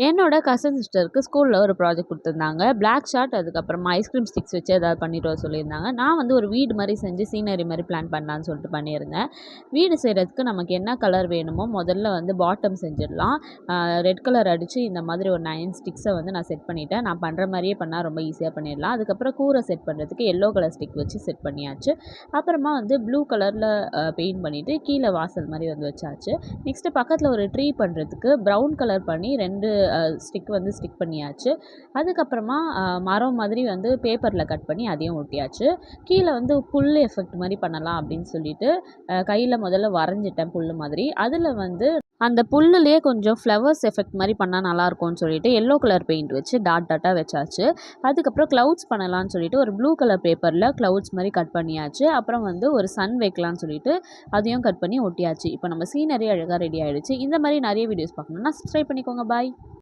என்னோட கசின் சிஸ்டருக்கு ஸ்கூலில் ஒரு ப்ராஜெக்ட் கொடுத்துருந்தாங்க. பிளாக் ஷார்ட் அதுக்கப்புறமா ஐஸ்கிரீம் ஸ்டிக்ஸ் வச்சு ஏதாவது பண்ணிட்டு வர சொல்லியிருந்தாங்க. நான் வந்து ஒரு வீடு மாதிரி செஞ்சு சீனரி மாதிரி பிளான் பண்ணலான்னு சொல்லிட்டு பண்ணியிருந்தேன். வீடு செய்கிறதுக்கு நமக்கு என்ன கலர் வேணுமோ முதல்ல வந்து பாட்டம் செஞ்சிடலாம். ரெட் கலர் அடித்து இந்த மாதிரி ஒரு 9 ஸ்டிக்ஸை வந்து நான் செட் பண்ணிவிட்டேன். நான் பண்ணுற மாதிரியே பண்ணால் ரொம்ப ஈஸியாக பண்ணிடலாம். அதுக்கப்புறம் கூரை செட் பண்ணுறதுக்கு எல்லோ கலர் ஸ்டிக் வச்சு செட் பண்ணியாச்சு. அப்புறமா வந்து ப்ளூ கலரில் பெயிண்ட் பண்ணிவிட்டு கீழே வாசல் மாதிரி வந்து வச்சாச்சு. நெக்ஸ்ட்டு பக்கத்தில் ஒரு ட்ரீ பண்ணுறதுக்கு ப்ரௌன் கலர் பண்ணி 2 ஸ்டிக் வந்து ஸ்டிக் பண்ணியாச்சு. அதுக்கப்புறமா மரம் மாதிரி வந்து பேப்பரில் கட் பண்ணி அதையும் ஒட்டியாச்சு. கீழே வந்து புல் எஃபெக்ட் மாதிரி பண்ணலாம் அப்படின்னு சொல்லிட்டு கையில் முதல்ல வரைஞ்சிட்டேன் புல் மாதிரி. அதில் வந்து அந்த புல்லுலேயே கொஞ்சம் ஃப்ளவர்ஸ் எஃபெக்ட் மாதிரி பண்ணால் நல்லாயிருக்கும்னு சொல்லிட்டு எல்லோ கலர் பெயிண்ட் வச்சு டாட் டாட்டாக வச்சாச்சு. அதுக்கப்புறம் க்ளவுட்ஸ் பண்ணலான்னு சொல்லிட்டு ஒரு ப்ளூ கலர் பேப்பரில் க்ளவுட்ஸ் மாதிரி கட் பண்ணியாச்சு. அப்புறம் வந்து ஒரு சன் வைக்கலான்னு சொல்லிட்டு அதையும் கட் பண்ணி ஒட்டியாச்சு. இப்போ நம்ம சீனரி அழகாக ரெடி ஆகிடுச்சு. இந்த மாதிரி நிறைய வீடியோஸ் பார்க்கணுன்னா சப்ஸ்கிரைப் பண்ணிக்கோங்க. பாய்.